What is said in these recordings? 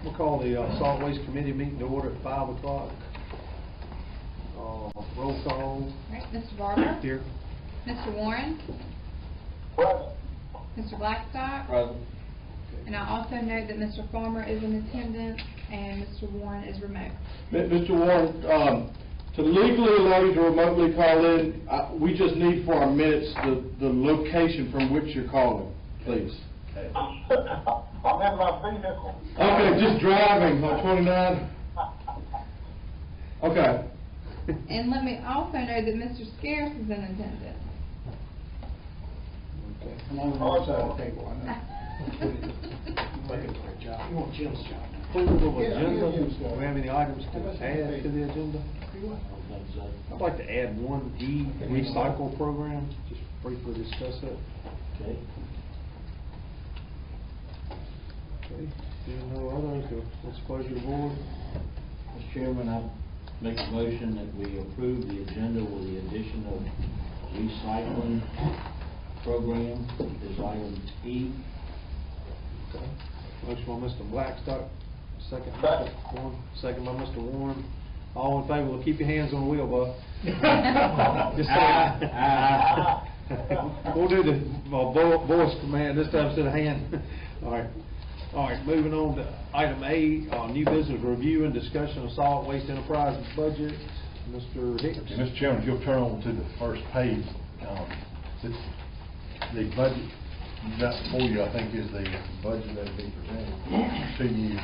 We'll call the Solid Waste Committee meeting to order at 5 o'clock. Roll call. All right, Mr. Barber. Here. Mr. Warren. Present. Mr. Blackstock. Present. And I also note that Mr. Farmer is in attendance and Mr. Warren is remote. Mr. Warren, to legally allow you to remotely call in, we just need for our minutes the location from which you're calling, please. I'm in my vehicle. Okay, just driving on 29. Okay. And let me also know that Mr. Scarce is in attendance. Okay. I'm on the other side of the table, I know. Making a great job. You want Jim's job now. Approval of Yeah, agenda. Jim's Do job. we have any items to add to the agenda? I'd like to add 1E, recycle program, just briefly discuss it. Okay. Okay, seeing no others, what's the pleasure of the board? Mr. Chairman, I make a motion that we approve the agenda with the addition of recycling program as item E. Okay. Motion by Mr. Blackstock, second by Mr. Warren, second by Mr. Warren. All in favor, well, keep your hands on the wheel, bud. Just say aye. We'll do the voice command this time instead of hand. All right, moving on to item A, new business review and discussion of solid waste enterprise budget. Mr. Hicks. Okay, Mr. Chairman, if you'll turn on to the first page, the budget you got before you, I think, is the budget that will be presented to you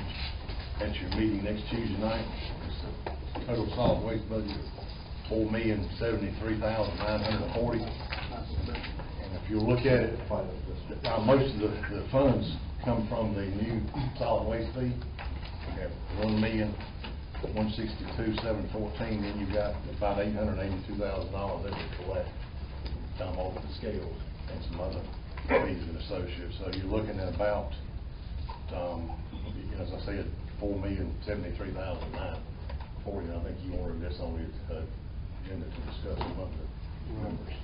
at your meeting next Tuesday night. It's a total solid waste budget of $4,073,940. And if you look at it, most of the funds come from the new solid waste fee. We have $1,162,714. Then you've got about $882,000 that we collect off the scales and some other fees and associates. So you're looking at about, as I said, $4,073,940. I think you ordered this on the agenda to discuss among the members.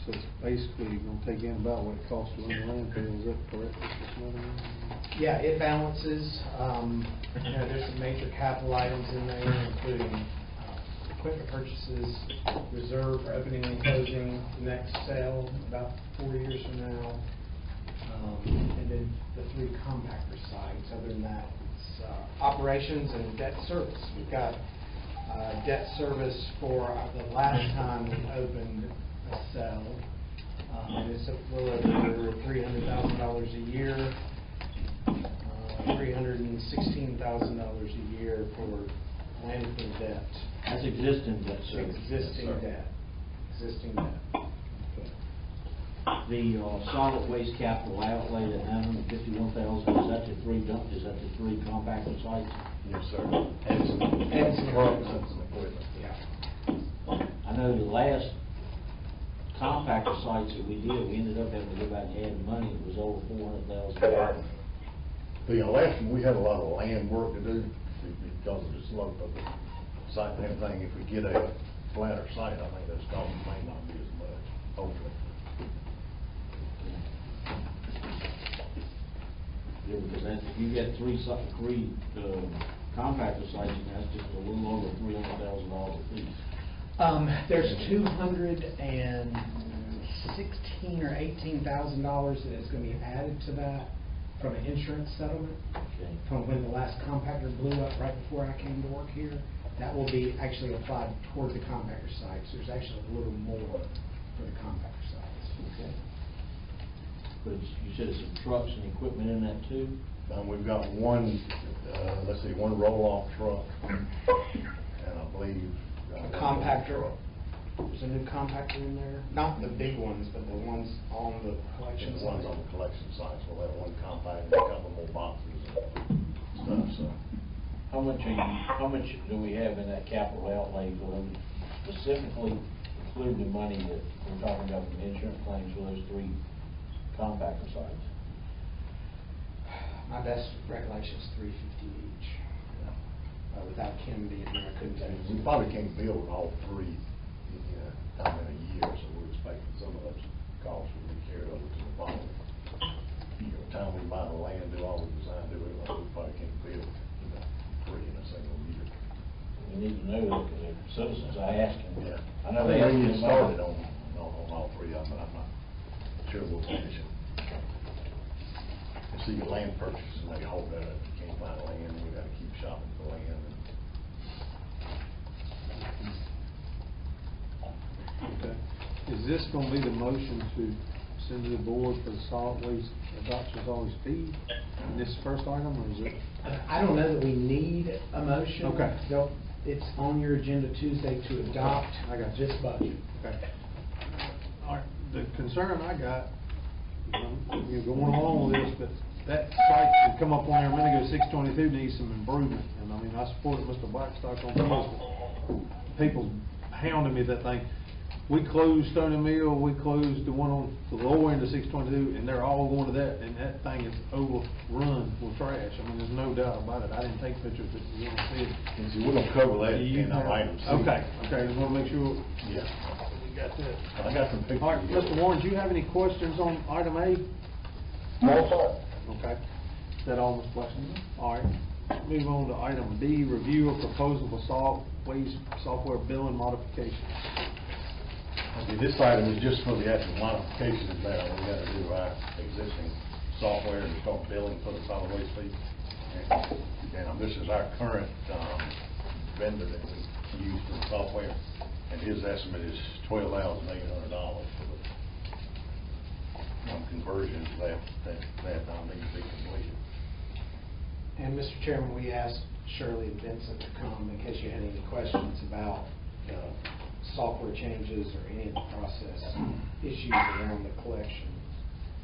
So basically, you're gonna take in about what it costs to run the landfill, is that correct, Mr. Smith? Yeah, it balances, there's some major capital items in there, including equipment purchases, reserve for opening and closing the next sale about 4 years from now, and then the 3 compactor sites. Other than that, it's operations and debt service. We've got debt service for the last time we opened a cell. It's a little over $300,000 a year, $316,000 a year for landfill debt. That's existing debt service. Existing debt. The solid waste capital outlay at $951,000, is that the 3 compactor sites? Yes, sir. And some trucks and some equipment. Yeah. I know the last compactor sites that we did, we ended up having to go back and add money. It was over $400,000. The last one, we had a lot of land work to do because of the slope of the site and everything. If we get a flatter site, I think those costs may not be as much, hopefully. Yeah, because you got three compactor sites, and that's just a little over $300,000 a piece. There's $216,000 or $18,000 that is going to be added to that from an insurance settlement. Okay. From when the last compactor blew up right before I came to work here. That will be actually applied toward the compactor sites. There's actually a little more for the compactor sites. Okay. But you said some trucks and equipment in that too? We've got one roll-off truck, and I believe A compactor. There's a new compactor in there. Not the big ones, but the ones on the collection the ones site. on the collection sites. We'll have one compactor and a couple more boxes and stuff. So How much do we have in that capital outlay for them, specifically including the money that we're talking about from insurance claims for those 3 compactor sites? My best recollection is $350 each. Without Kim being here, I couldn't tell you. we probably can't build all 3 come in a year, so we're expecting some of those costs will be carried over to the following. Time we buy the land, do all the design, do it, we probably can't build, three in a single year. We need to know that, because they're citizens, I asked them. Yeah. I know they asked We me get about started on all three of them, but I'm not sure we'll finish it. And so your land purchase, and they hold that up, you can't buy land, and we gotta keep shopping for land. Okay. Is this gonna be the motion to send to the board for the solid waste adoption of always fee in this first item, or is it? I don't know that we need a motion. Okay. It's on your agenda Tuesday to adopt I got you. this budget. Okay. All right, the concern I got, you're going along with this, but that site that come up on there a minute ago, 622, needs some improvement. And I mean, I supported Mr. Blackstock on this, but people hounding me that thing. We closed Stony Mill, we closed the one on the lower end of 622, and they're all going to that, and that thing is overrun with trash. I mean, there's no doubt about it. I didn't take pictures, but you want to see it. And so we're gonna cover that in our item C. Okay, just want to make sure. Yeah. We got that. I got some pictures. All right, Mr. Warren, do you have any questions on item A? No, sir. Okay. Is that all, Mr. Blackstock? All right. Move on to item B, review of proposal for solid waste software billing modification. Okay, this item is just for the actual modifications that we gotta do our existing software and start billing for the solid waste fee. And this is our current, vendor that we use for the software, and his estimate is $12,800 for the conversions that need to be completed. And Mr. Chairman, we asked Shirley and Vincent to come in case you had any questions about software changes or any of the process issues around the collection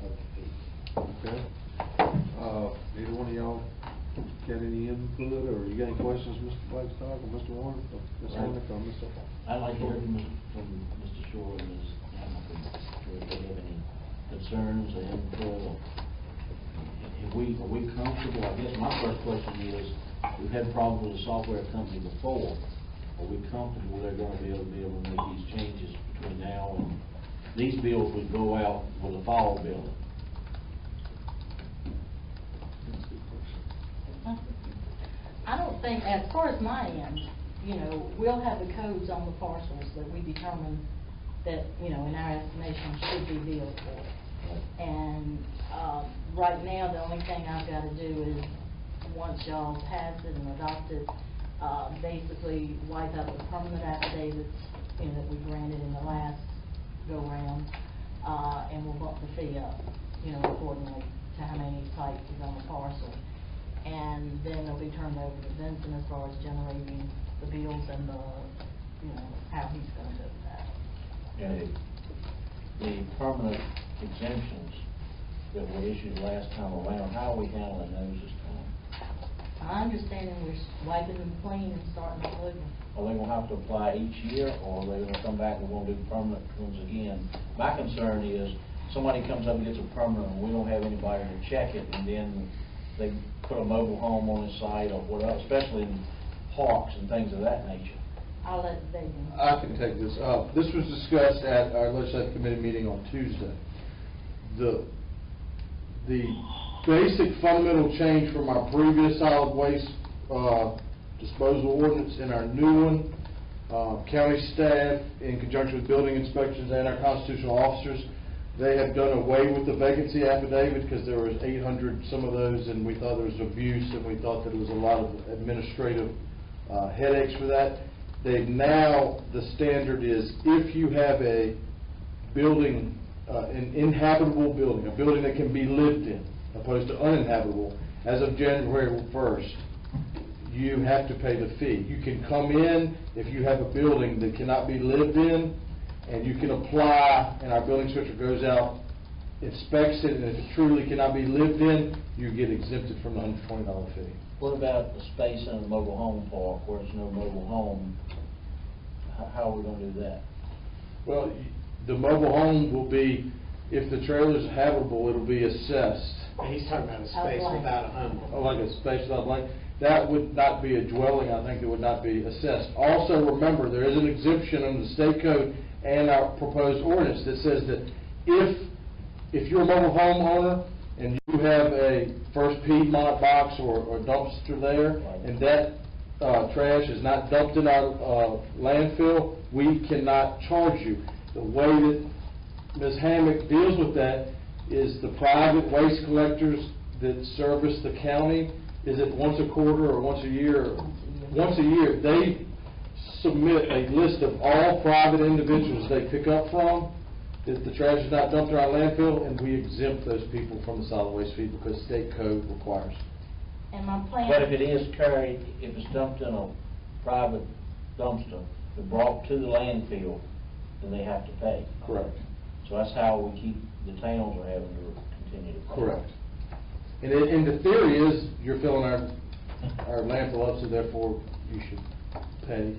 of the fee. Okay. Either one of y'all got any input, or you got any questions, Mr. Blackstock or Mr. Warren, or Ms. Hammock or Mr. I'd like to hear from Mr. Shore and Ms. Hammock, if they have any concerns or input. Are we comfortable? I guess my first question is, we've had problems with the software company before. Are we comfortable they're going to be able to make these changes between now and these bills would go out with a fall bill? I don't think, as far as my end, we'll have the codes on the parcels that we determine that, in our estimation, should be billed for. And right now, the only thing I've got to do is, once y'all pass it and adopt it, basically wipe out the permanent affidavits, that we granted in the last go-round, and we'll bump the fee up, accordingly to how many sites is on the parcel. And then they'll be turned over to Vincent as far as generating the bills and how he's going to do that. And the permanent exemptions that were issued last time around, how are we handling those this time? My understanding, we're wiping them clean and starting to over. Are they going to have to apply each year, or are they going to come back and want to do permanent ones again? My concern is somebody comes up and gets a permanent, and we don't have anybody to check it, and then they put a mobile home on his site or whatever, especially in parks and things of that nature. I'll let David. I can take this. This was discussed at our legislative committee meeting on Tuesday. The basic fundamental change from our previous solid waste disposal ordinance and our new one, county staff, in conjunction with building inspections and our constitutional officers, they have done away with the vacancy affidavit because there was 800 some of those, and we thought there was abuse, and we thought that there was a lot of administrative headaches for that. The standard is if you have a building, an inhabitable building, a building that can be lived in, opposed to uninhabitable, as of January 1st, you have to pay the fee. You can come in if you have a building that cannot be lived in, and you can apply, and our building inspector goes out, inspects it, and if it truly cannot be lived in, you get exempted from the $120 fee. What about the space in a mobile home park where there's no mobile home? How are we going to do that? Well, the mobile home will be, if the trailer's habitable, it'll be assessed. And he's talking about a space without a home. Oh, like a space without a blank. that would not be a dwelling, I think it would not be assessed. Also, remember, there is an exemption under the state code and our proposed ordinance that says that if you're a mobile homeowner and you have a First Piedmont box or dumpster there, and that trash is not dumped in our landfill, we cannot charge you. The way that Ms. Hammock deals with that is the private waste collectors that service the county, is it once a quarter or once a year? Once a year, they submit a list of all private individuals they pick up from, that the trash is not dumped in our landfill, and we exempt those people from the solid waste fee because state code requires. And my plan. But if it is carried, if it's dumped in a private dumpster, and brought to the landfill, then they have to pay. Correct. So that's how we keep, the towns are having to continue to pay. Correct. And the theory is, you're filling our landfill up, so therefore you should pay.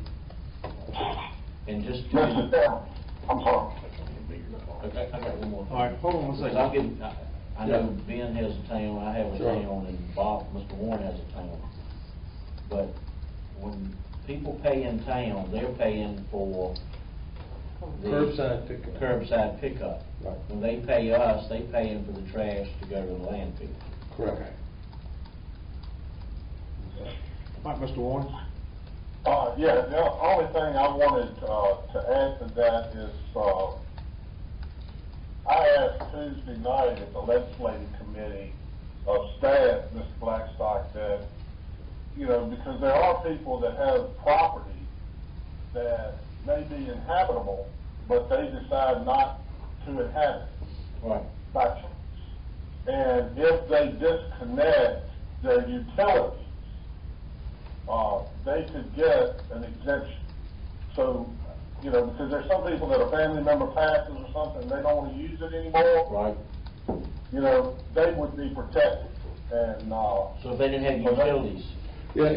And just. Mr. Chairman, I'm sorry. Okay, I got one more. All right, hold on one second. I'll give, I know Ben has a town, I have a Sure. town, and Bob, Mr. Warren has a town. But when people pay in town, they're paying for the Curbside pickup. Curbside pickup. Right. When they pay us, they paying for the trash to go to the landfill. Correct. All right, Mr. Warren. Yeah, the only thing I wanted to add to that is, I asked Tuesday night at the legislative committee of staff, Mr. Blackstock, that, you know, because there are people that have property that may be inhabitable, but they decide not to inhabit Right. by choice. And if they disconnect their utilities, they could get an exemption. So, you know, because there's some people that a family member passes or something, they don't want to use it anymore. Right. You know, they would be protected. And, So if they didn't have utilities, Yeah,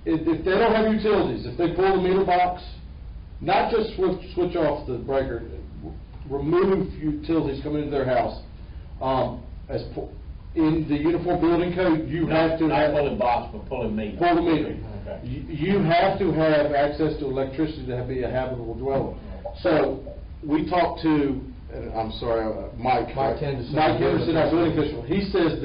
if they don't have utilities, if they pull the meter box, not just switch off the breaker, remove utilities coming into their house, in the Uniform Building Code, you have to not have. pulling box, but pulling meter. Pull the meter. Okay. You have to have access to electricity to be a habitable dwelling. So, we talked to, and I'm sorry, Mike Henderson, our building official. He says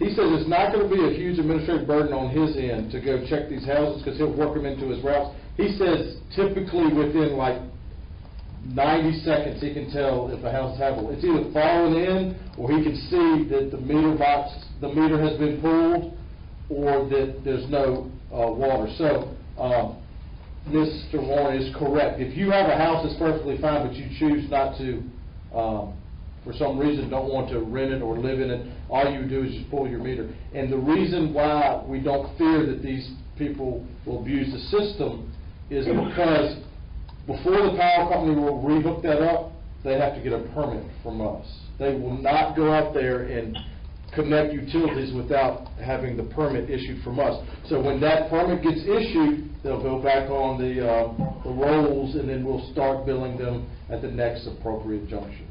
it's not gonna be a huge administrative burden on his end to go check these houses, because he'll work them into his routes. He says typically within like 90 seconds, he can tell if a house is habitable. It's either fallen in, or he can see that the meter has been pulled, or that there's no water. So, Mr. Warren is correct. If you have a house that's perfectly fine, but you choose not to, for some reason don't want to rent it or live in it, all you do is just pull your meter. And the reason why we don't fear that these people will abuse the system is because before the power company will rehook that up, they have to get a permit from us. They will not go out there and connect utilities without having the permit issued from us. So when that permit gets issued, they'll go back on the rolls, and then we'll start billing them at the next appropriate junction.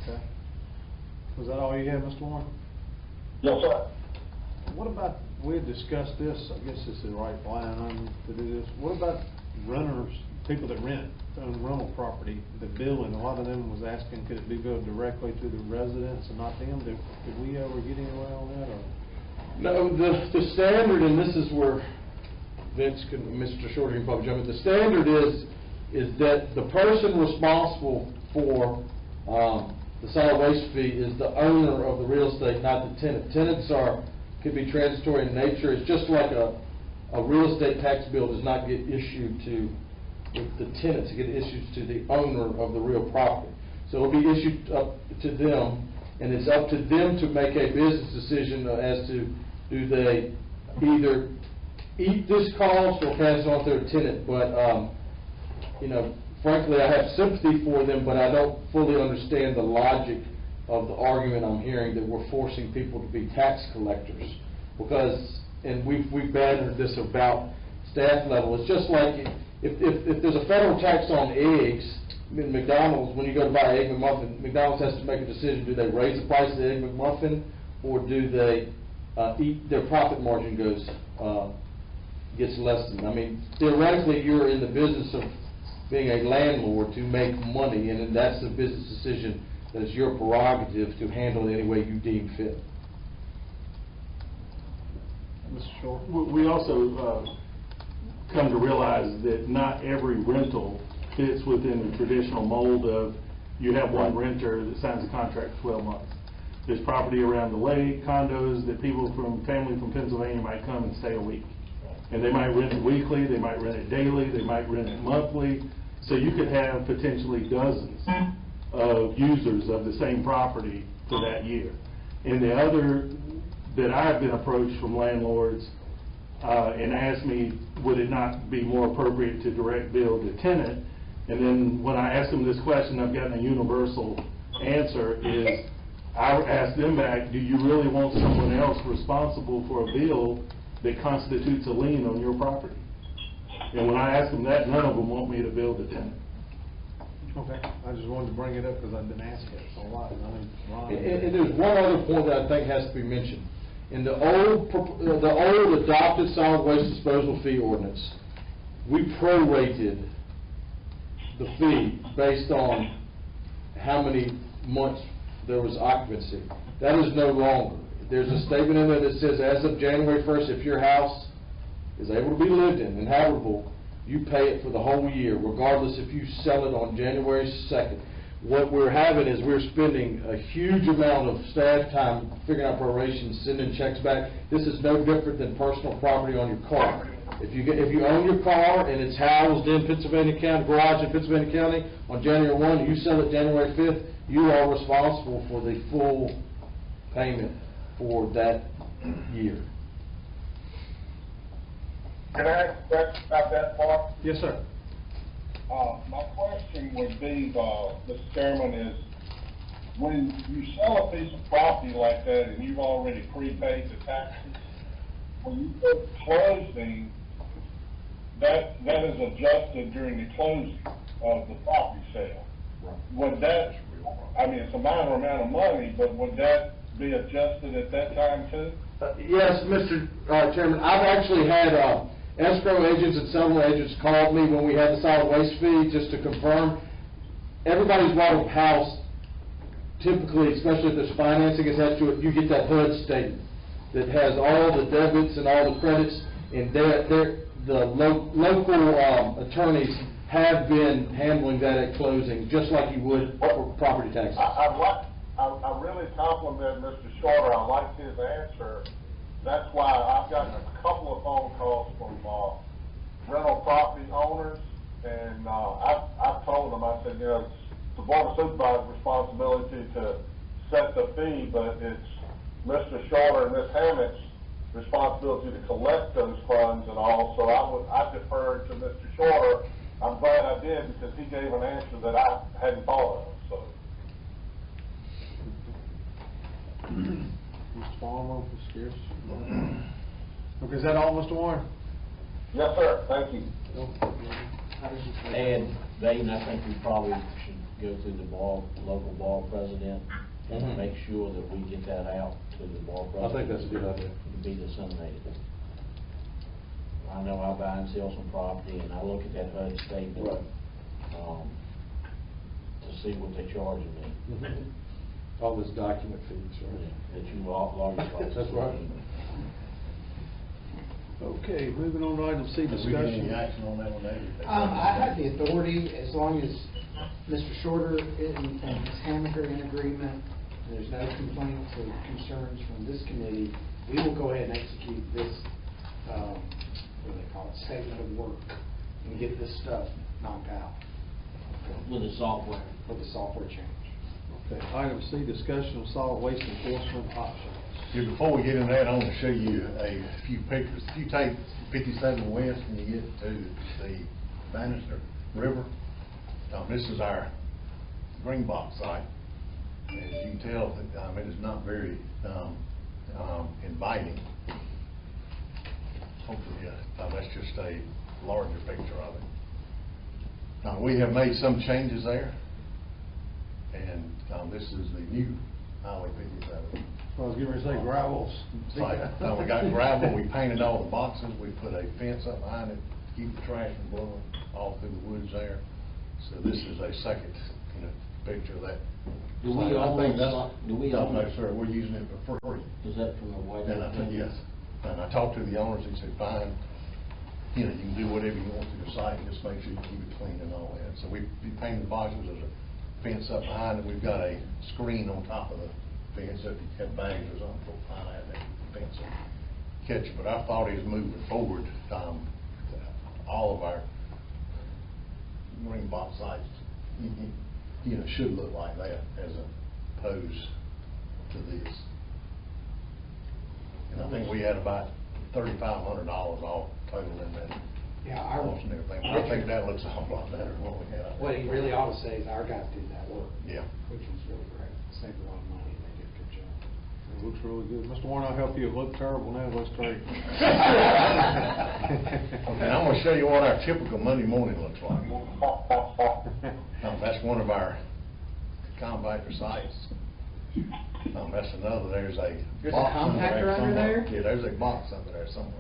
Okay. Was that all you had, Mr. Warren? yes, sir. What about, we had discussed this, I guess this is the right line item to do this. What about renters, people that rent, own rental property, the billing? A lot of them was asking, could it be billed directly to the residents and not them? Did we ever get anywhere on that, or? No, the standard, and this is where Vince can, Mr. Shorter can probably jump in. The standard is that the person responsible for the solid waste fee is the owner of the real estate, not the tenant. Tenants could be transitory in nature. It's just like a real estate tax bill does not get issued to the tenants, it gets issued to the owner of the real property. So it'll be issued up to them, and it's up to them to make a business decision as to do they either eat this cost or pass it on to their tenant. But, you know, frankly, I have sympathy for them, but I don't fully understand the logic of the argument I'm hearing that we're forcing people to be tax collectors. Because, and we've bantered this about staff level, it's just like if there's a federal tax on eggs, in McDonald's, when you go to buy an Egg McMuffin, McDonald's has to make a decision, do they raise the price of the Egg McMuffin, or do they their profit margin gets lessened. I mean, theoretically, you're in the business of being a landlord to make money, and that's a business decision that is your prerogative to handle it any way you deem fit. Mr. Short? We also come to realize that not every rental fits within the traditional mold of you have one renter that signs a contract for 12 months. There's property around the lake, condos that family from Pennsylvania might come and stay a week. And they might rent it weekly, they might rent it daily, they might rent it monthly. So you could have potentially dozens of users of the same property for that year. And the other that I've been approached from landlords and asked me, would it not be more appropriate to direct bill the tenant? And then when I ask them this question, I've gotten a universal answer is, I ask them back, do you really want someone else responsible for a bill that constitutes a lien on your property? And when I ask them that, none of them want me to bill the tenant. Okay, I just wanted to bring it up because I've been asked it a lot. And there's one other point that I think has to be mentioned. In the old adopted solid waste disposal fee ordinance, we prorated the fee based on how many months there was occupancy. That is no longer. There's a statement in there that says as of January 1st, if your house is able to be lived in and habitable, you pay it for the whole year, regardless if you sell it on January 2nd. What we're having is we're spending a huge amount of staff time figuring out prorations, sending checks back. This is no different than personal property on your car. If you own your car and it's housed in Pittsylvania County, garage in Pittsylvania County on January 1, and you sell it January 5th, you are responsible for the full payment for that year. Can I ask a question about that part? Yes, sir. My question would be, Mr. Chairman, is when you sell a piece of property like that and you've already prepaid the taxes, when you go closing, that is adjusted during the closing of the property sale. Would that, I mean, it's a minor amount of money, but would that be adjusted at that time too? Yes, Mr. Chairman, I've actually had escrow agents and settlement agents called me when we had the solid waste fee just to confirm. Everybody's bought a house, typically, especially if there's financing attached to it, you get that HUD statement that has all the debits and all the credits, and the local attorneys have been handling that at closing, just like you would for property taxes. I really compliment Mr. Shorter. I liked his answer. That's why I've gotten a couple of phone calls from rental property owners, and I've told them, I said, you know, it's the Board of Supervisors' responsibility to set the fee, but it's Mr. Shorter and Ms. Hammock's responsibility to collect those funds and all. So I deferred to Mr. Shorter. I'm glad I did because he gave an answer that I hadn't thought of. So. Mr. Farmer, Mr. Scarce. Okay, is that all, Mr. Warren? Yes, sir. Thank you. And Dayton, I think we probably should go through the local bar president and make sure that we get that out to the bar president. I think that's a good idea. To be disseminated. I know I buy and sell some property, and I look at that HUD statement to see what they're charging me. All this document fees, right? That you all That's right. Okay, moving on to item C, Have we got any discussion. action on that one, David? I have the authority, as long as Mr. Shorter and Ms. Hammock are in agreement, there's no complaints or concerns from this committee, we will go ahead and execute this, what do they call it, statement of work, and get this stuff knocked out With the software. for the software change. Okay, item C, discussion of solid waste enforcement options. Yeah, before we get into that, I want to show you a few pictures. If you take 57 West and you get to the Bannister River, this is our green box site. As you can tell, it is not very inviting. Hopefully, that's just a larger picture of it. Now, we have made some changes there, and this is the new Highway 57. I was getting ready to say gravels. So we got gravel, we painted all the boxes, we put a fence up behind it, to keep the trash from blowing all through the woods there. So this is a second, picture of that. Do we site. I own think that that's- site? Do we own No, it? sir, we're using it for free. Is that from the White And I House? think, yes, and I talked to the owners, he said, fine, you can do whatever you want to the site, just make sure you keep it clean and all that. So we painted the boxes, there's a fence up behind it, we've got a screen on top of the fence, so if you have bags or something, go find out that fence will catch it. But our thought is moving forward, all of our green box sites, should look like that as opposed to this. And I think we had about $3,500 all total in that. Yeah, our- cost and everything. But I think that looks a whole lot better than what we had. What he really ought to say is our guys did that work. Yeah. Which was really great. Saved a lot of money, and they did a good job. It looks really good. Mr. Warren, I'll help you. It looked terrible, now it looks great. Okay, I'm gonna show you what our typical Monday morning looks like. That's one of our compactor sites. That's another, there's a There's a box under there compactor under somewhere. there? Yeah, there's a box under there somewhere.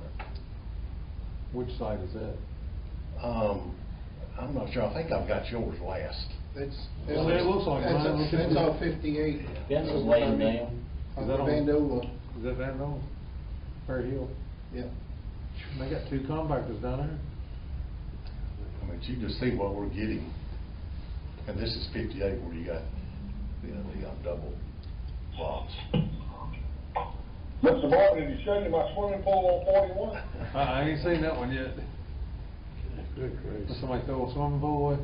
Which side is that? I'm not sure, I think I've got yours last. It's, Well, it looks like mine. it's all 58. Fence is laying down. Is that on- Vandola, Is that Van Dorn? Perry Hill? yeah. They got two compactors down there. I mean, you just see what we're getting. And this is 58 where you got, they got double blocks. Mr. Martin, did he show you my swimming pool on 41? I ain't seen that one yet. Good grief. Did somebody throw a swimming pool away?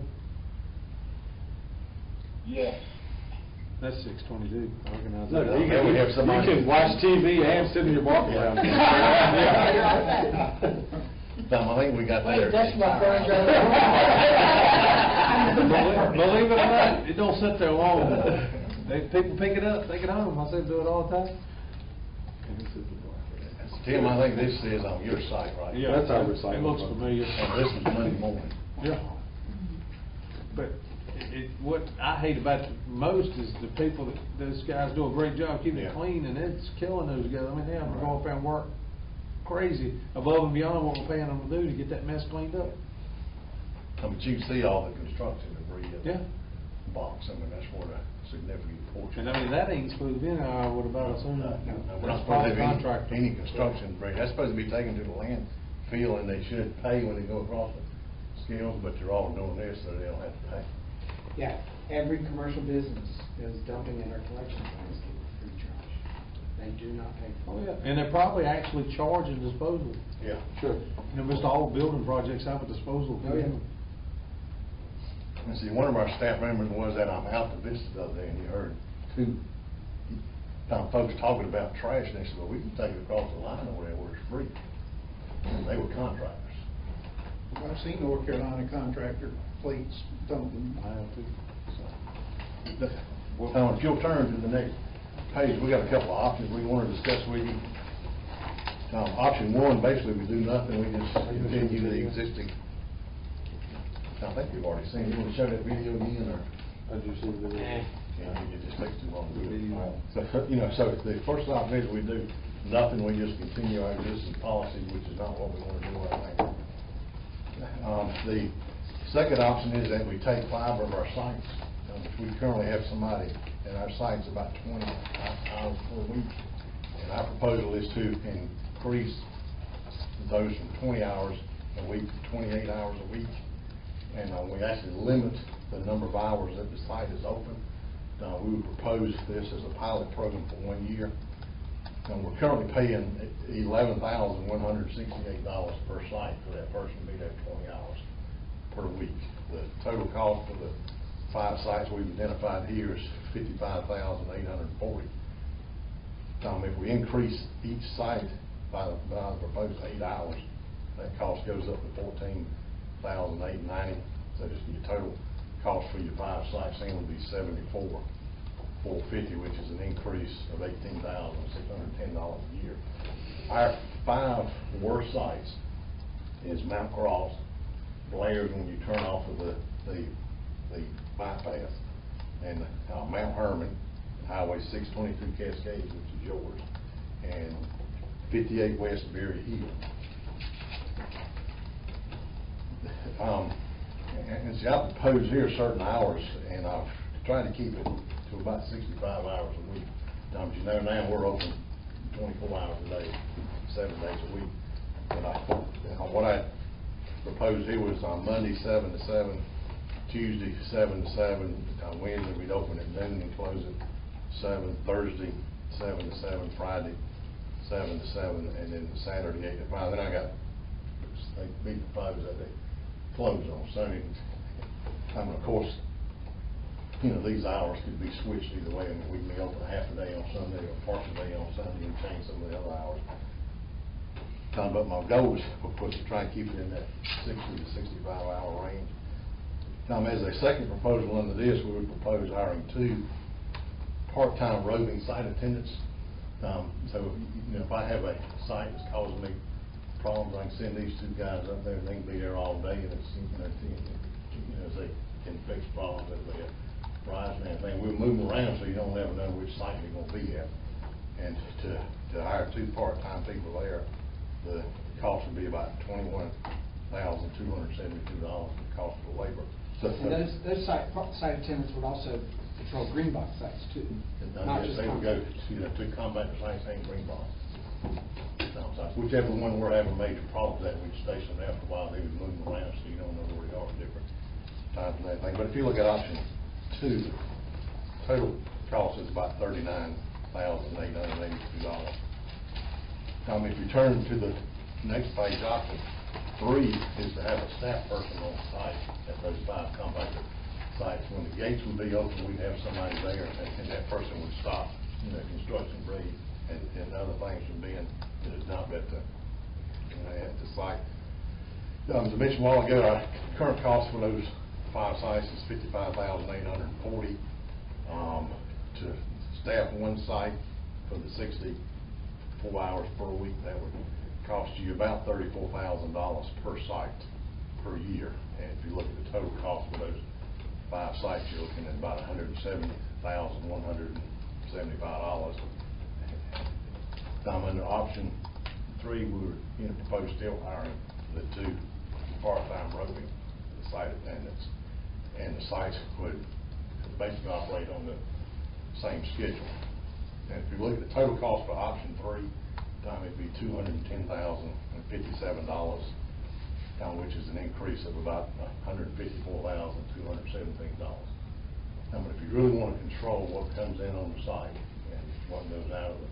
Yes. That's 622. I recognize No, that. you can, we have somebody- you can watch TV and sit in your walking around. Tom, I think we got that. Wait, that's my friend Believe it or not, it don't sit there long. People pick it up, take it home. I say do it all the time. Tim, I think this is on your site, right? Yeah, That's our recycling. It looks familiar. And this is Monday morning. Yeah. But what I hate about it most is the people that, those guys do a great job keeping it Yeah. clean, and it's killing those guys. I mean, they have to go up there and work crazy above and beyond what we're paying them to do to get that mess cleaned up. But you see all the construction debris in Yeah. the box, I mean, that's where the significant portion. And I mean, that ain't supposed to be in there, I would about assume. No, we're not That's supposed to private have contractor. any construction debris. That's supposed to be taken to the landfill, and they should pay when they go across the scales, but they're all doing this, so they don't have to pay. Yeah, every commercial business is dumping in our collection plants with free trash. They do not pay for Oh, it. yeah, and they're probably actually charging disposal. Yeah. Sure. Most all building projects have a disposal. Oh, yeah. And see, one of our staff members was at Alta Vista the other day, and you heard two folks talking about trash, and they said, well, we can take it across the line over there where it's free. And they were contractors. I've seen North Carolina contractor fleets dumping. I have to. If you'll turn to the next page, we got a couple of options we want to discuss with you. Option one, basically, we do nothing, we just continue the existing. I think we've already seen it. You want to show that video again, or? I do see the video. Yeah, it just takes too long to do it. Video. So, so the first option is we do nothing, we just continue our existing policy, which is not what we want to do right now. The second option is that we take 5 of our sites, which we currently have somebody in our sites about 20 hours per week. And our proposal is to increase those from 20 hours a week to 28 hours a week. And we actually limit the number of hours that the site is open. We would propose this as a pilot program for 1 year. And we're currently paying $11,168 per site for that person to be there 20 hours per week. The total cost for the 5 sites we've identified here is $55,840. If we increase each site by the proposed 8 hours, that cost goes up to $14,890. So just your total cost for your 5 sites then would be $74,450, which is an increase of $18,610 a year. Our 5 worst sites is Mount Cross, Blair's when you turn off of the bypass, and Mount Herman, Highway 622 Cascades, which is yours, and 58 West Berry Hill. And see, I propose here certain hours, and I've tried to keep it to about 65 hours a week. As you know, now we're open 24 hours a day, 7 days a week. But what I proposed here was on Monday 7 to 7, Tuesday 7 to 7, Wednesday we'd open at noon and close at 7, Thursday 7 to 7, Friday 7 to 7, and then Saturday 8 to 5. Then I got, they proposed that they close on Sunday. I mean, of course, you know, these hours could be switched either way. I mean, we may open a half a day on Sunday or a partial day on Sunday and change some of the other hours. But my goal was, of course, to try and keep it in that 60 to 65 hour range. As a second proposal under this, we would propose hiring 2 part-time roving site attendants. So, you know, if I have a site that's causing me problems, I can send these 2 guys up there, and they can be there all day, and it's, you know, they can fix problems as they arise and everything. We'll move them around so you don't ever know which site you're going to be at. And to hire 2 part-time people there, the cost would be about $21,272, the cost of the labor. So those site attendants would also patrol green box sites too. Not yes, just they would go to combat sites and green box. Whichever one we're having major problems at, we'd station them after a while. They would move them around so you don't know where they are at different times and everything. But if you look at option 2, the total cost is about $39,882. If you turn to the next page, option 3 is to have a staff person on site at those 5 compactor sites. When the gates would be open, we'd have somebody there, and that person would stop, you know, construction debris and other things from being dumped at the site. As I mentioned a while ago, our current cost for those 5 sites is $55,840 to staff one site for the 64 hours per week. That would cost you about $34,000 per site per year. And if you look at the total cost for those 5 sites, you're looking at about $170,175. Under option 3, we were proposed still hiring the 2 part-time roving site attendants, and the sites would basically operate on the same schedule. And if you look at the total cost for option 3, it'd be $210,057, which is an increase of about $154,217. But if you really want to control what comes in on the site and what goes out of the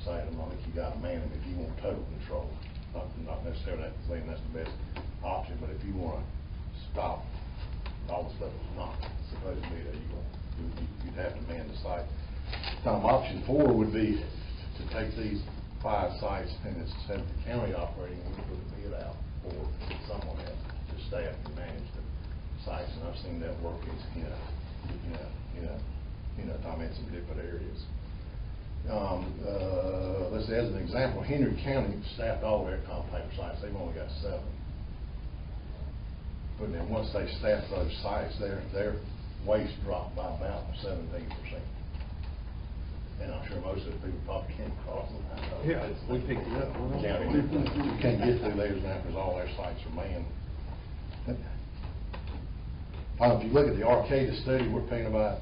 site, I think you got to man them if you want total control. Not necessarily saying that's the best option, but if you want to stop all the stuff that's not supposed to be there, you'd have to man the site. Option 4 would be to take these 5 sites and instead of the county operating, we put a bid out for someone else to staff and manage the sites, and I've seen that work in some different areas. Let's say, as an example, Henry County staffed all their compactor sites. They've only got 7. But then once they staff those sites, their waste dropped by about 17%. And I'm sure most of the people probably can't cross them. Yeah, we picked it up. You can't get through theirs now because all their sites are manned. If you look at the Arcata study, we're paying about,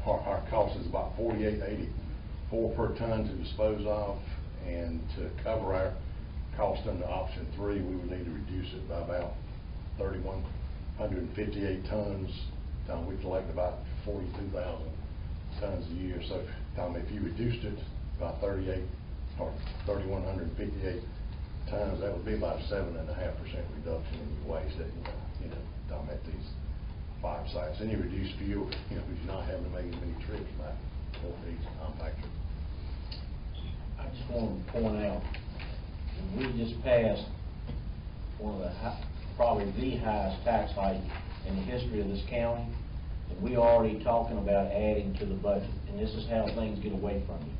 our cost is about $48.84 per ton to dispose of, and to cover our cost under option 3, we would need to reduce it by about 3,158 tons. We collect about 42,000 tons a year. So if you reduced it by 3,158 tons, that would be about a 7.5% reduction in your waste at at these 5 sites. And you reduce fuel, because you're not having to make as many trips back for these compactors. I just want to point out, we just passed one of the probably the highest tax hike in the history of this county, and we already talking about adding to the budget, and this is how things get away from you,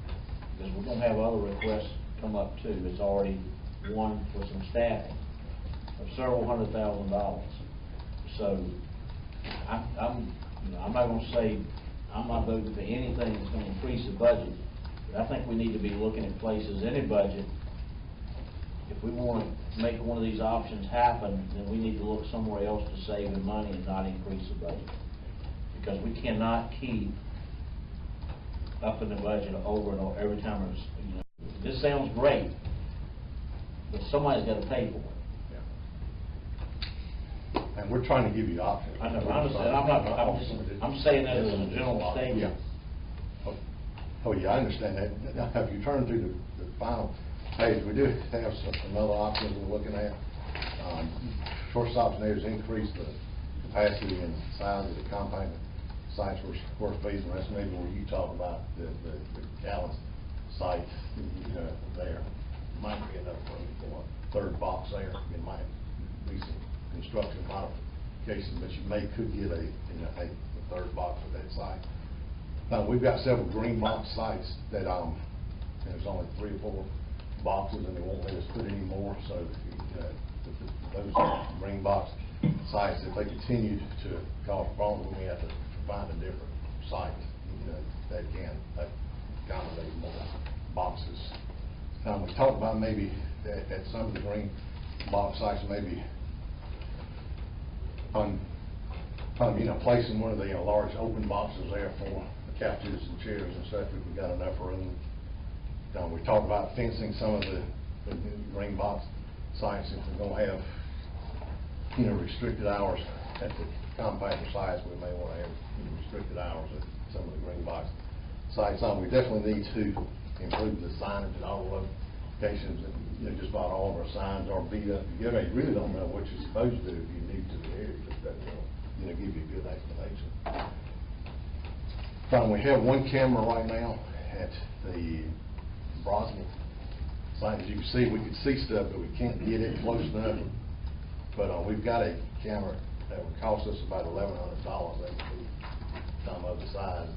because we're going to have other requests come up too. It's already one for some staffing of several $100,000. So I'm not going to say I'm not voting for anything that's gonna increase the budget. But I think we need to be looking at places in a budget. If we wanna make one of these options happen, then we need to look somewhere else to save the money and not increase the budget. Because we cannot keep upping the budget over and over every time it's, you know, this sounds great, but somebody's gotta pay for it. And we're trying to give you options. I know, I understand, I'm saying that as a general statement. Yeah. Oh, yeah, I understand that. Now, if you turn to the final page, we do have some other options we're looking at. First option there is increase the capacity and size of the compound sites for square feet, and that's maybe where you talk about the Gallon site, there. Might be enough for a third box there. It might be some construction modifications, but you could get a third box at that site. We've got several green box sites that there's only 3 or 4 boxes, and they won't let us put any more. So those green box sites, if they continue to cause problems, we have to find a different site that can accommodate more boxes. We talked about maybe at some of the green box sites, maybe on placing one of the large open boxes there for the couches and chairs and stuff if we got enough room. We talked about fencing some of the green box sites if we're going to have restricted hours at the compactor sites. We may want to have restricted hours at some of the green box sites. We definitely need to improve the signage at all locations. Just about all of our signs are beat up together. You really don't know what you're supposed to do if you need to the area. That will give you a good explanation. We have one camera right now at the Brosnan site. As you can see, we can see stuff, but we can't get it close enough. But we've got a camera that would cost us about $1,100. That would be some of the size.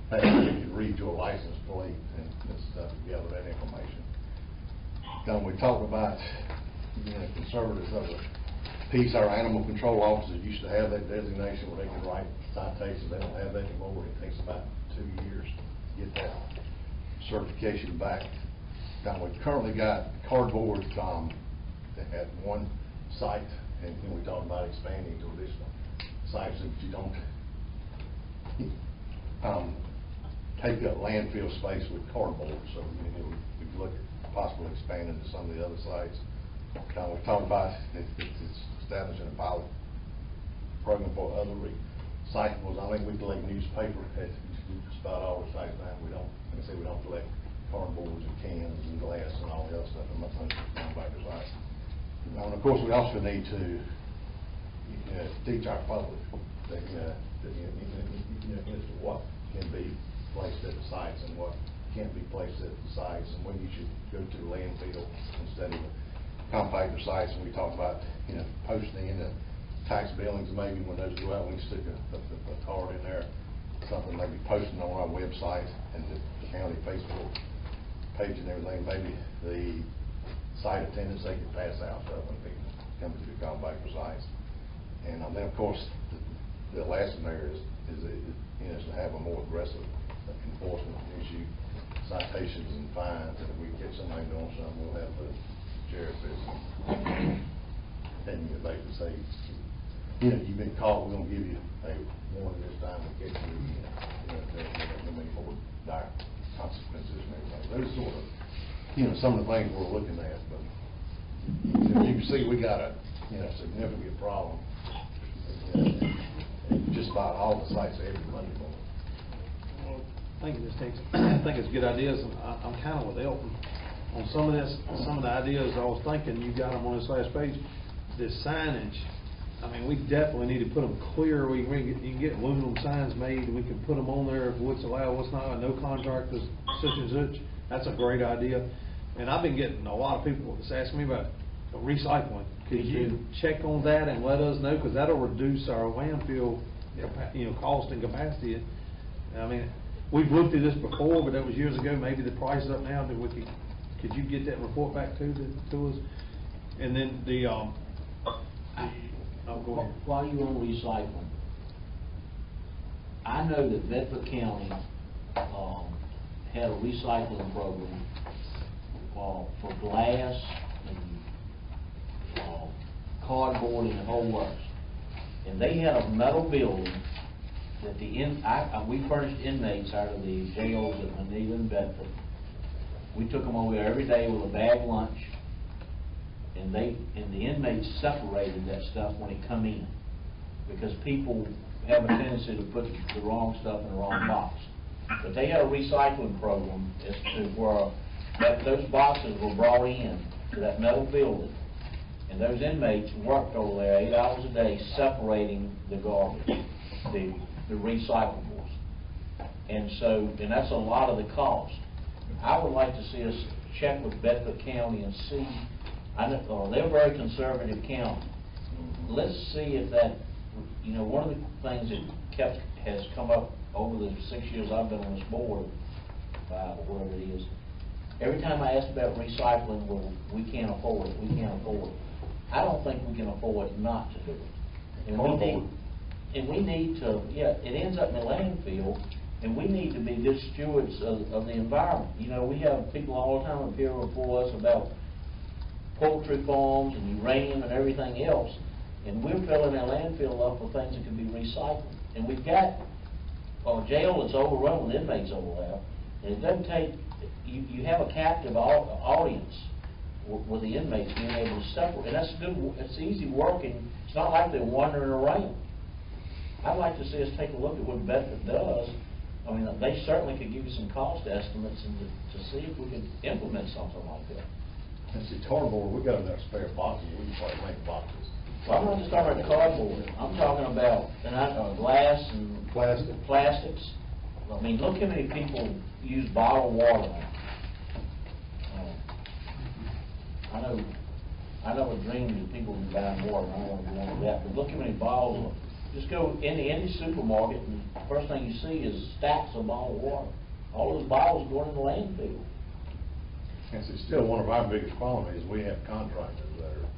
Hey, you could read your license plate and stuff to gather that information. We talked about conservatives of the peace. Our animal control officers used to have that designation where they could write citations. They don't have that anymore. It takes about 2 years to get that certification back. We've currently got cardboard at one site, and we talked about expanding to additional sites if you don't take up landfill space with cardboard. So we could look at possibly expanding to some of the other sites. We've talked about establishing a pilot program for other recyclables. I think we collect newspaper at just about all the sites now. We don't, like I say, we don't collect cardboards and cans and glass and all the other stuff in my compactor sites. And of course, we also need to teach our public that as to what can be placed at the sites and what can't be placed at the sites, and when you should go to the landfill instead of the compactor sites. And we talk about posting in the tax billings, maybe when those go out, we can stick a card in there, something maybe posting on our website and the county Facebook page and everything. Maybe the site attendants, they can pass out stuff when people come to the compactor sites. And then of course the last one there is to have a more aggressive enforcement issue, citations and fines. And if we catch somebody doing something, we'll have the sheriff visit and basically say, you've been caught, we're going to give you a warning this time, we catch you again. There'll be more dire consequences and everything. Those sort of some of the things we're looking at. But as you can see, we got a significant problem just about all the sites every Monday morning. Well, I think it's good ideas, and I'm kind of with Elton on some of this. Some of the ideas I was thinking, you got them on this last page. This signage, I mean, we definitely need to put them clear. You can get aluminum signs made, and we can put them on there of what's allowed, what's not. No contractors, such and such. That's a great idea. And I've been getting a lot of people that's asking me about recycling. Could you check on that and let us know, because that'll reduce our landfill, cost and capacity. I mean, we've looked at this before, but that was years ago. Maybe the price is up now. That we could you get that report back to us? And then go ahead. While you're on recycling, I know that Bedford County, had a recycling program for glass and cardboard and the whole works. And they had a metal building that we furnished inmates out of the jails at Manila and Bedford. We took them over there every day with a bag lunch, and the inmates separated that stuff when it come in, because people have a tendency to put the wrong stuff in the wrong box. But they had a recycling program as to where those boxes were brought in to that metal building, and those inmates worked over there 8 hours a day separating the garbage, the recyclables. And that's a lot of the cost. I would like to see us check with Bedford County and see, they're a very conservative county. Let's see if that, one of the things that has come up over the 6 years I've been on this board, or whatever it is, every time I ask about recycling, well, we can't afford it, we can't afford it. I don't think we can afford not to do it. And we need to, it ends up in the landfill, and we need to be good stewards of the environment. We have people all the time appear before us about poultry farms and uranium and everything else, and we're filling our landfill up with things that can be recycled. And we've got a jail that's overrun with inmates over there, and it doesn't take, you have a captive audience with the inmates being able to separate, and that's good, it's easy working. It's not like they're wandering around. I'd like to see us take a look at what Bedford does. I mean, they certainly could give you some cost estimates and to see if we could implement something like that. And see, cardboard, we got enough spare boxes, we can probably make boxes. Well, I'm not just talking about cardboard. I'm talking about glass and plastics. I mean, look how many people use bottled water now. I never dreamed that people would buy water. I don't want to go into that. But look how many bottles. Just go into any supermarket, and the first thing you see is stacks of bottled water. All those bottles going in the landfill. And see, still one of our biggest problems is we have contractors that are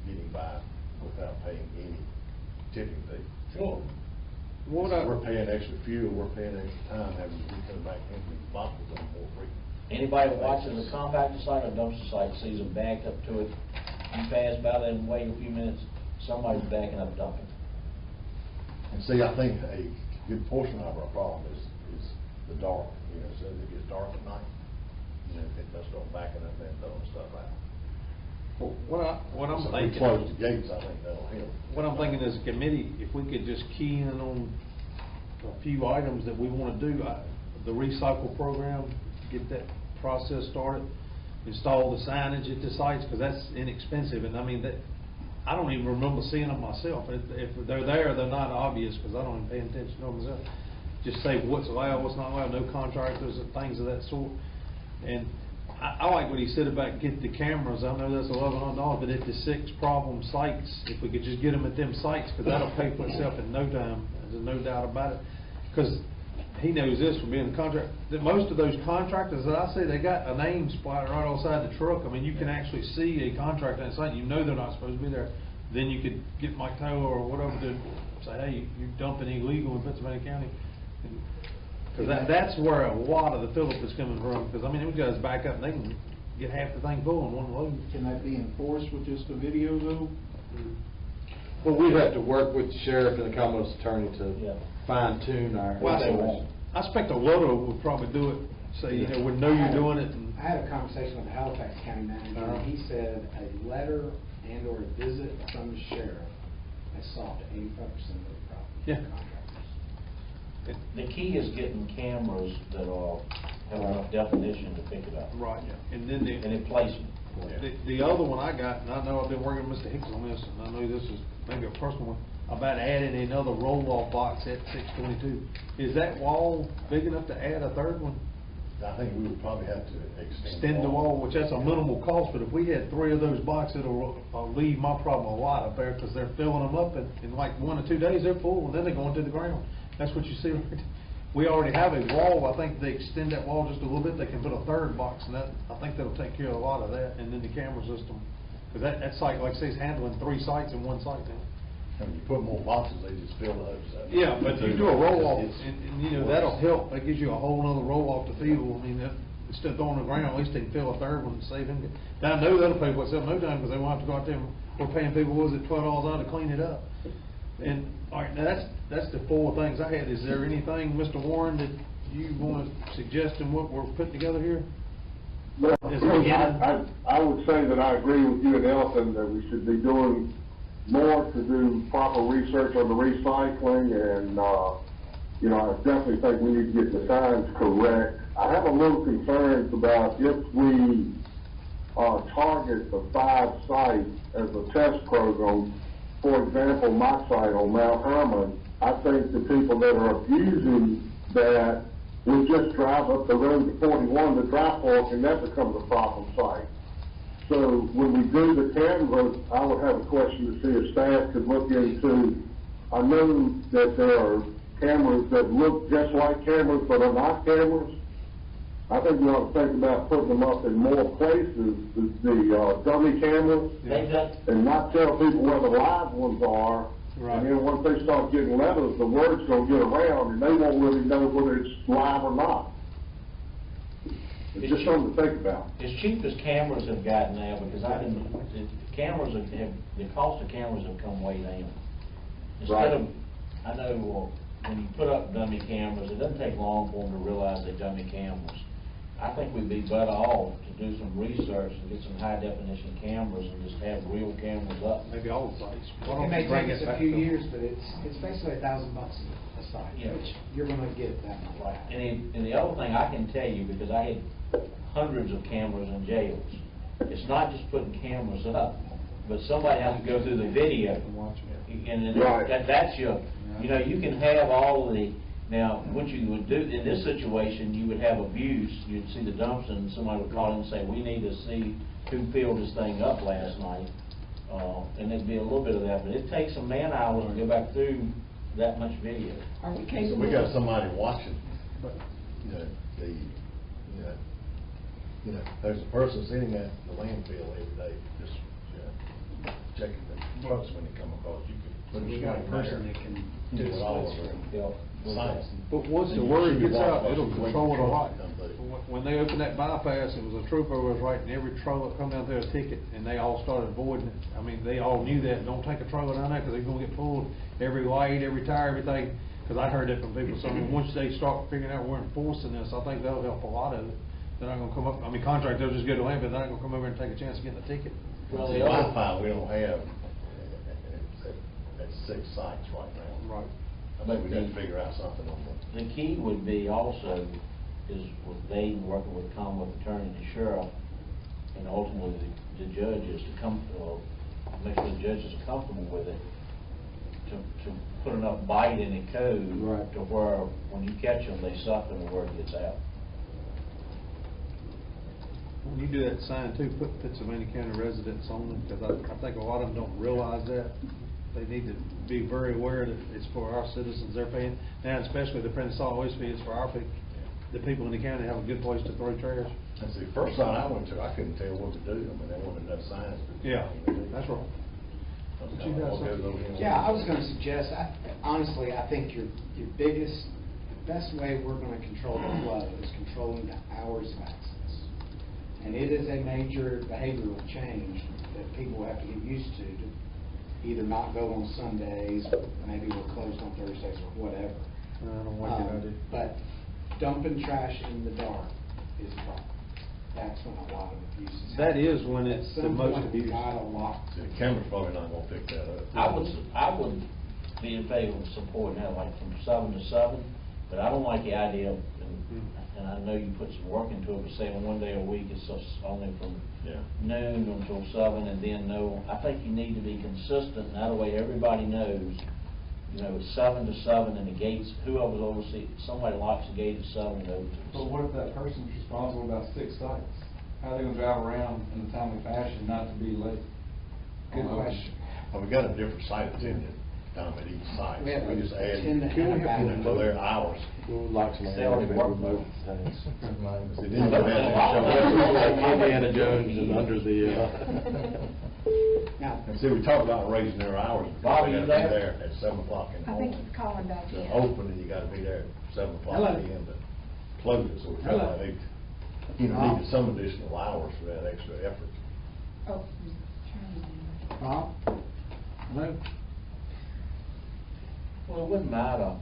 getting by without paying any tipping fee. Sure. We're paying extra fuel, we're paying extra time, having to come back empty boxes on more frequent. Anybody that watches a compactor site or dumpster site sees them backed up to it. You pass by there and wait a few minutes, somebody's backing up dumping. And see, I think a good portion of our problem is the dark. So it gets dark at night. They'll start backing up and throwing stuff out. Well, what I'm So thinking. we close the gates, I think that'll help. What I'm thinking as a committee, if we could just key in on a few items that we want to do, the recycle program, get that process started, install the signage at the sites, because that's inexpensive, and I mean, I don't even remember seeing them myself. If they're there, they're not obvious, because I don't even pay attention to them myself. Just say what's allowed, what's not allowed, no contractors and things of that sort. And I like what he said about get the cameras. I know that's $1,100, but at the 6 problem sites, if we could just get them at them sites, because that'll pay for itself in no time. There's no doubt about it. Because he knows this from being a contractor, that most of those contractors that I see, they got a name splattered right outside the truck. I mean, you can actually see a contractor inside. You know they're not supposed to be there. Then you could get Mike Taylor or whatever to say, hey, you're dumping illegal in Pittsylvania County. Because that's where a lot of the Phillip is coming from. Because I mean, those guys back up and they can get half the thing full in one load. Can that be enforced with just a video though? Well, we'd have to work with the sheriff and the Commonwealth's attorney to fine tune our. Well, they won't. I expect a loader would probably do it. Say, would know you're doing it. And I had a conversation with the Halifax County manager, and he said a letter and or a visit from the sheriff has solved 85% of the problem. Yeah. The key is getting cameras that have enough definition to pick it up. Right. And then and in placement. The other one I got, and I know I've been working with Mr. Hicks on this, and I know this is maybe a personal one, about adding another roll-off box at 622. Is that wall big enough to add a third one? I think we would probably have to Extend the wall, which that's a minimal cost, but if we had 3 of those boxes, it'll leave my problem a lot up there, because they're filling them up, and in like 1 or 2 days, they're full, and then they're going to the ground. That's what you see. We already have a wall. I think they extend that wall just a little bit. They can put a third box, and that I think that'll take care of a lot of that. And then the camera system, because that site, like I say, is handling 3 sites in one site now. When you put more boxes, they just fill the hose up. Yeah, but you do a roll-off, It's- and, you know, that'll help, that gives you a whole nother roll-off to field. I mean, instead of throwing on the ground, at least they can fill a third one and save them. Now, I know the other people will sell no time, because they won't have to go out there, and we're paying people, was it $12 out to clean it up? And, all right, now, that's the four things I had. Is there anything, Mr. Warren, that you want to suggest in what we're putting together here? Well, As a beginning? I would say that I agree with you and Elton that we should be doing more to do proper research on the recycling, and, you know, I definitely think we need to get the signs correct. I have a little concerns about if we target the 5 sites as a test program. For example, my site on Mount Hermon, I think the people that are abusing that will just drive up the road to 41 to Dry Fork, and that becomes a problem site. So when we do the cameras, I would have a question to see if staff could look into, I know that there are cameras that look just like cameras but are not cameras. I think we ought to think about putting them up in more places, the dummy cameras, and not tell people where the live ones are. Right. And then once they start getting letters, the word's gonna get around, and they won't really know whether it's live or not. It's just something to think about. As cheap as cameras have gotten now, because the cost of cameras have come way down. Instead of, I know, when you put up dummy cameras, it doesn't take long for them to realize they're dummy cameras. I think we'd be better off to do some research and get some high definition cameras and just have real cameras up. Maybe all the sites. It may take us a few years, but it's basically $1,000 a site, Yeah. which you're gonna get that much. Right. And the other thing I can tell you, because I had hundreds of cameras in jails, it's not just putting cameras up, but somebody has to go through the video. And then Right. that's your, you know, you can have all of the, now, what you would do, in this situation, you would have abuse, you'd see the dumps, and somebody would call in and say, we need to see who filled this thing up last night. And there'd be a little bit of that, but it takes some man hours to go back through that much video. Are we So capable? we got somebody watching, there's a person sitting at the landfill every day, just, checking the trucks when they come across. You could put a got a screen person there, that can do do it all split over. Yeah. Science. But once the word gets out, it'll control it a lot. When they opened that bypass, it was a trooper was writing every trailer that come down there a ticket, and they all started avoiding it. I mean, they all knew that, don't take a trailer down there, because they're gonna get pulled, every light, every tire, everything. Because I heard that from people, so I mean, once they start figuring out we're enforcing this, I think that'll help a lot of it. They're not gonna come up, I mean, contract, they'll just go to land, but they're not gonna come over and take a chance of getting a ticket. Well, The the other, Wi-Fi we don't have at 6 sites right now. Right. I think we need to figure out something on that. the key would be also, is with Dave working with the Commonwealth Attorney and the Sheriff, and ultimately the judges to come, make sure the judges are comfortable with it, to put enough bite in the code Right. to where, when you catch them, they suck and the word gets out. When you do that sign too, put Pittsylvania County residents on it, because I think a lot of them don't realize that. They need to be very aware that it's for our citizens they're paying. Now, especially the paying solid waste fee, it's for our people. The people in the county have a good place to throw trash. That's the first sign I went to, I couldn't tell what to do. I mean, there wasn't enough signs. Yeah, that's right. But you got something? Yeah, I was gonna suggest, honestly, I think your the best way we're gonna control the flow is controlling the hours of access. And it is a major behavioral change that people have to get used to either not go on Sundays, maybe we're closed on Thursdays or whatever. I don't like that idea. But dumping trash in the dark is a problem. That's when a lot of abuse is That happening. is when it's the At some most point, abused. we gotta lock. The camera's probably not gonna pick that up. I would be in favor of supporting that, like from 7 to 7, but I don't like the idea of, and I know you put some work into it, but saying one day a week is just only from noon until 7, and then no, I think you need to be consistent, and that way everybody knows, you know, it's 7 to 7, and the gates, whoever's overseeing, somebody locks the gate at 7 and goes to. But what if that person's responsible about 6 sites? How are they gonna drive around in a timely fashion not to be late? Good question. Well, we got a different site attendant at each site. We have We just add attendant and a backup. to their hours. They already work both. It didn't imagine show up. Indiana Jones and under the, Now, And see, we talked about raising their hours, Bobby, because you they gotta be there? there at 7 o'clock in the I think morning. he's calling back To in. open, and you gotta be there at 7 o'clock Hello. p.m. to close it, so we felt Hello. like they, needed some additional hours for that extra effort. Oh, he's trying to- Bob? No? Well, it wouldn't matter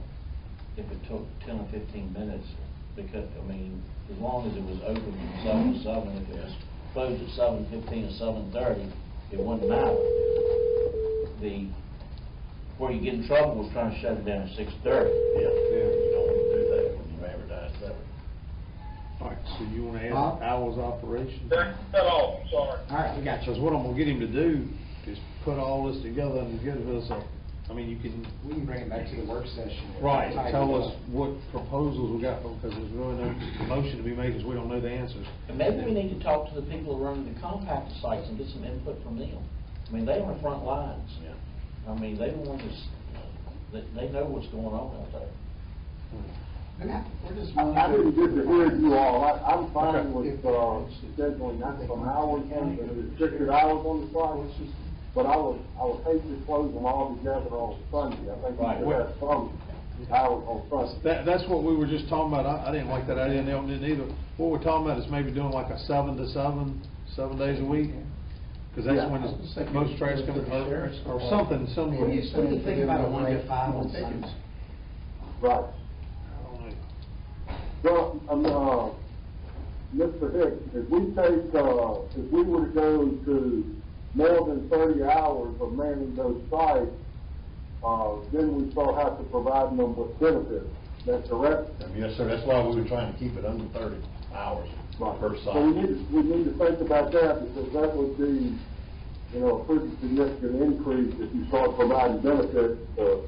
if it took 10 or 15 minutes, because, I mean, as long as it was open from 7 to 7, if it was closed at 7:15 or 7:30, it wouldn't matter. Where you get in trouble was trying to shut it down at 6:30. Yeah, you don't want to do that when you advertise 7. All right, so you wanna Bob? add hours of operation? Cut off, sorry. All right, we got you. Because what I'm gonna get him to do is put all this together and give us you can, We can bring it back to the work session. right, Tighten tell it us up. what proposals we got, because there's really no motion to be made, because we don't know the answers. And maybe we need to talk to the people who run the compactor sites and get some input from them. I mean, they're on the front lines. Yeah. I mean, they don't want to, they know what's going on out there. Where does I money didn't get to hear you all. I'm fine Okay. with, scheduling that some hours, and restricted hours on the site. But I would hate to close them all together on Sunday. I think Right. we should have some hours on Sunday. That's what we were just talking about. I didn't like that idea, and Elton didn't either. What we're talking about is maybe doing like a 7 to 7, 7 days a week. Because that's Yeah. when it's most trash comes, or something similar. What do you think about a 1 to 5 on Tickets. Sunday? Right. I don't know. Well, Mr. Hicks, if we were to go to more than 30 hours of manning those sites, then we still have to provide them with benefits. That's correct? Yes, sir, that's why we were trying to keep it under 30 hours per site. So we need to think about that, because that would be, a pretty significant increase if you start providing benefits to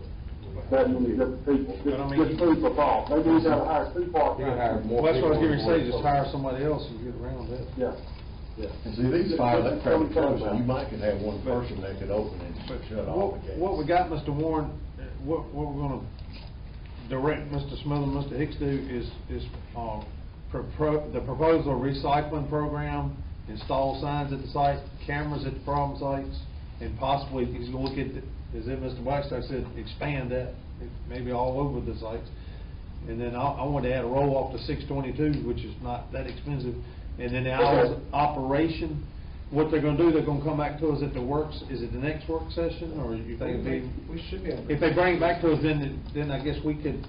that many different people. But I mean, Just food for thought. Maybe we gotta hire 2 part-time. You can hire more Well, that's what I was people getting ready to say, on just board. hire somebody else and get around that. Yeah. And see, these fires, they're fairly close, and you might could have one person that could open and shut off the gates. What we got, Mr. Warren, what we're gonna direct Mr. Smith and Mr. Hicks do is the proposal recycling program, install signs at the site, cameras at the problem sites, and possibly, he's gonna look at, as if Mr. Blackstock said, expand that, maybe all over the sites. And then I want to add a roll-off to 622, which is not that expensive. And then the hours of operation, what they're gonna do, they're gonna come back to us at the is it the next work session, or you think We should be able to. if they bring it back to us, then I guess we could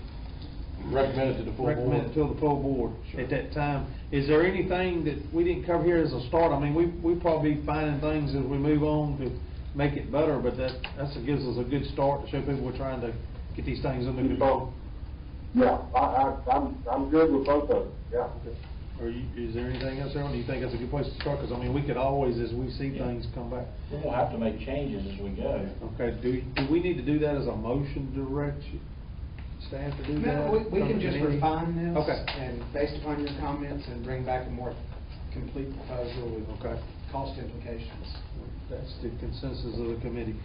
Recommend it to the full board. recommend it to the full board at that time. Is there anything that we didn't cover here as a start? I mean, we probably be finding things as we move on to make it better, but that gives us a good start to show people we're trying to get these things under control. Yeah, I'm good with both of them, yeah. Is there anything else, Aaron? Do you think that's a good place to start? Because, I mean, we could always, as we see things come back. We're gonna have to make changes as we go. Okay, do we need to do that as a motion to direct staff to do that? No, we can just refine this. Okay. And based upon your comments, and bring back a more complete proposal with Okay. cost implications. That's the consensus of the committee.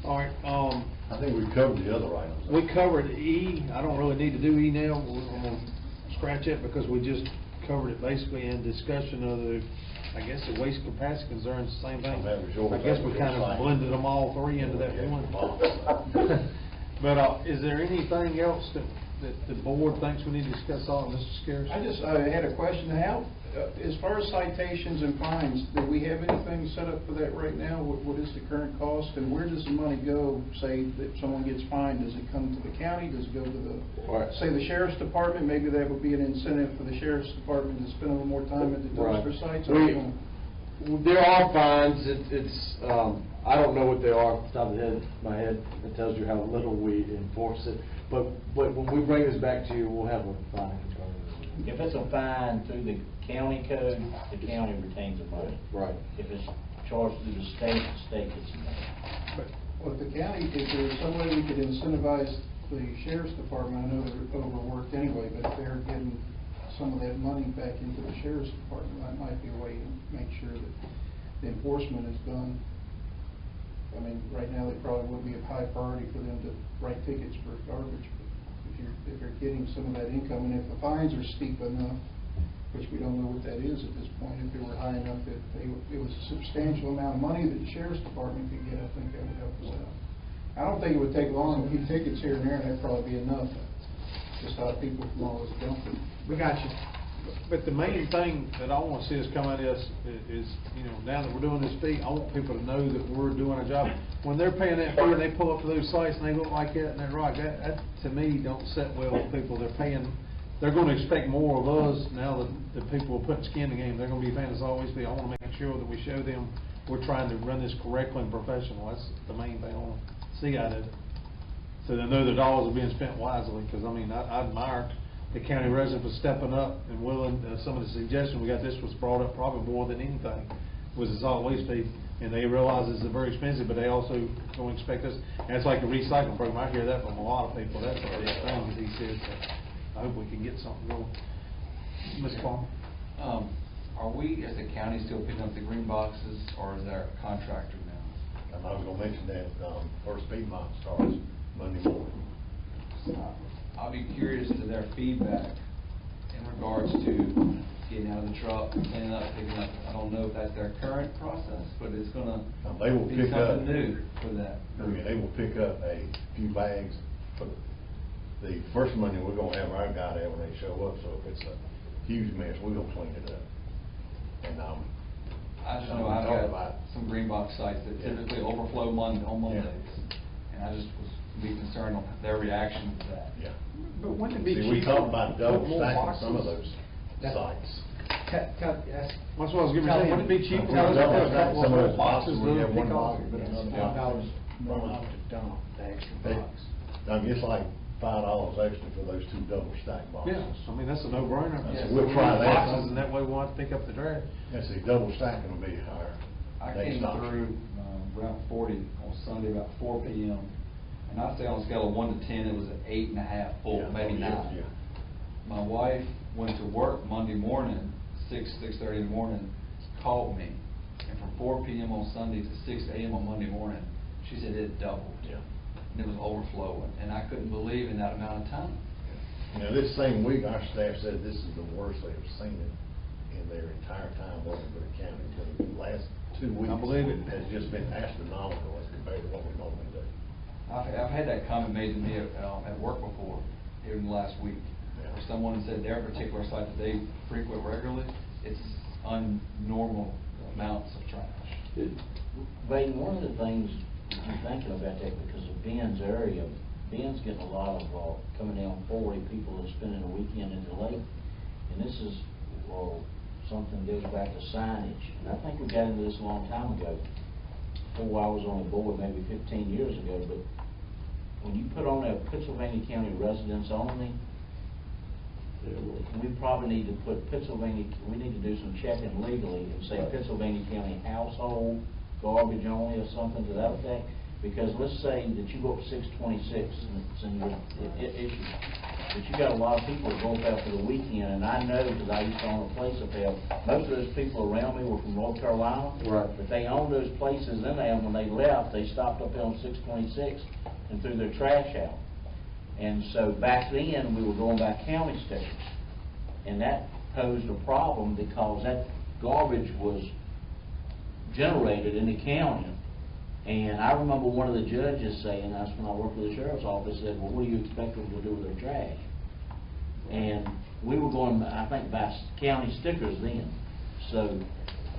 All right, I think we covered the other items. we covered E. I don't really need to do E now. I'm gonna scratch it because we just covered it basically in discussion of I guess the waste capacity concerns, the same thing. That was yours. I guess we kind of Right. blended them all three into that one. But, is there anything else that the board thinks we need to discuss on, Mr. Scares? I just had a question. How, as far as citations and fines, do we have anything set up for that right now? What is the current cost, and where does the money go? Say that someone gets fined, does it come to the county? Does it go to Right. say the sheriff's department? Maybe that would be an incentive for the sheriff's department to spend a little more time at the dumpster sites. There are fines. I don't know what they are off the top of my head. It tells you how little we enforce it. But when we bring this back to you, we'll have a fine component. If it's a fine through the county code, the county retains the money. Right. If it's charged through the state gets the money. Well, if the county, if there's some way we could incentivize the sheriff's department, I know they're overworked anyway, but if they're getting some of that money back into the sheriff's department, that might be a way to make sure that the enforcement is done. I mean, right now, it probably would be a high priority for them to write tickets for garbage, but if you're getting some of that income, and if the fines are steep enough, which we don't know what that is at this point. If it were high enough that it was a substantial amount of money that the sheriff's department could get, I think that would help us out. I don't think it would take long, a few tickets here and there, and that'd probably be enough, to stop people from always dumping. We got you. But the main thing that I want to see us come out of this is, you know, now that we're doing this fee, I want people to know that we're doing our job. When they're paying that fee and they pull up to those sites and they look like that and they're right, that to me don't sit well with people. They're paying, they're going to expect more of us now that the people are putting skin in the game. They're going to be fans as always be. I want to make sure that we show them we're trying to run this correctly and professional. That's the main thing I want to see out of it. So they know the dollars are being spent wisely, because I mean, I admire the county resident for stepping up and willing, some of the suggestions we got, this was brought up probably more than anything, was the solid waste fee, and they realize it's very expensive, but they also don't expect us, and it's like the recycling program, I hear that from a lot of people, that's a big thing, as he said, so I hope we can get something going. Mr. Palmer? Are we, as a county, still picking up the green boxes, or is there a contractor now? And I was gonna mention that, first speed month starts Monday morning. I'll be curious to their feedback in regards to getting out of the truck, cleaning up, picking up. I don't know if that's their current process, but it's gonna They will be pick up. something new for that. They will pick up a few bags for the first Monday. We're gonna have our guy there when they show up, so if it's a huge mess, we're gonna clean it up. And, I just know I've got some green box sites that typically overflow on Mondays. And I just was concerned on their reaction to that. Yeah. But wouldn't it be cheaper? We talked about double to put more stacking some of boxes? those sites. That's what I was going to say, wouldn't it be cheaper? Tell to them put a that couple some of of those boxes, to we have one pick off? box, but another $5 box. more to dump the extra box. I mean, it's like $5 extra for those two double stack boxes. Yeah, I mean, that's a no-brainer. Yeah, we'll try that. Boxes, and that way we won't have to pick up the trash. Yeah, see, double stacking will be higher. I Next came option. through Route 40 on Sunday about 4 p.m. And I'd say on a scale of 1 to 10, it was an 8.5 full, Yeah, maybe 9. yeah. My wife went to work Monday morning, 6:30 in the morning, called me. And from 4 p.m. on Sunday to 6 a.m. on Monday morning, she said it doubled. Yeah. And it was overflowing. And I couldn't believe in that amount of time. You know, this same week, our staff said this is the worst they've seen it in their entire time working for the county. The last 2 weeks. I believe it. Has just been astronomical as compared to what we normally do. I've had that comment made to me at work before, here in the last week. Yeah. Where someone said their particular site that they frequent regularly, it's unnormal amounts of trash. Baden, one of the things, I'm thinking about that because of Ben's area, Ben's getting a lot of, coming down 40, people that are spending a weekend at the lake. And this is, something goes back to signage. And I think we got into this a long time ago, before I was on the board, maybe 15 years ago, but when you put on a Pittsylvania County residents only, we probably need to put Pittsylvania, we need to do some checking legally and say Pittsylvania County household, garbage only or something to that effect. Because let's say that you go up 626 and it's in your issue, but you got a lot of people that go up there for the weekend, and I know because I used to own a place up there, most of those people around me were from North Carolina. Right. But they owned those places in there, and when they left, they stopped up there on 626 and threw their trash out. And so back then, we were going by county stickers. And that posed a problem because that garbage was generated in the county. And I remember one of the judges saying, that's when I worked for the sheriff's office, said, well, what do you expect them to do with their trash? And we were going, I think, by county stickers then. So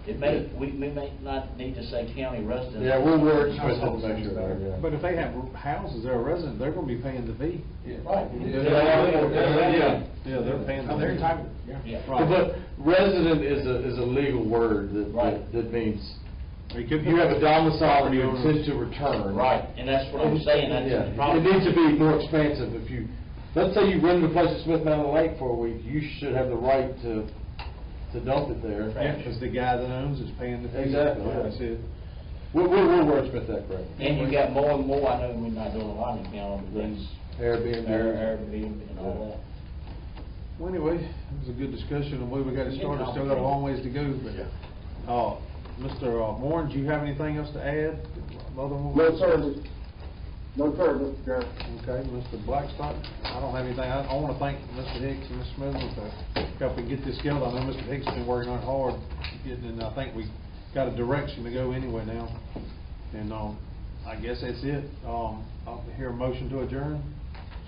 it may, we may not need to say county residents. Yeah, we'll work with it to make sure they're, yeah. But if they have houses, they're a resident, they're going to be paying the fee. Right. Yeah. Yeah, they're paying the fee. They're entitled, Yeah. Right. But resident is a legal word that means you have a domicile and you intend to return. Right, and that's what I'm saying, that's Yeah, the problem. it needs to be more expansive. If you, let's say you rented a place at Smith Mountain Lake for a week, you should have the right to dump it there. Yeah, because the guy that owns is paying the fee. Exactly. That's it. We'll wordsmith that correctly. And you got more and more, I know we're not doing a lot in county, things, Airbnb. Airbnb and all that. Well, anyway, it was a good discussion, and we got it started, still got a long ways to go, but, Mr. Moore, do you have anything else to add? No, sir. No, sir, Mr. Chairman. Okay, Mr. Blackstock, I don't have anything. I want to thank Mr. Hicks and Mr. Smithman for helping get this together. I know Mr. Hicks has been working on it hard, and I think we got a direction to go anyway now. And, I guess that's it. I'll hear a motion to adjourn.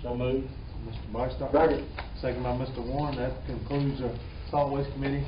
So moved. Mr. Blackstock. Second. Second by Mr. Warren. That concludes the Solid Waste Committee.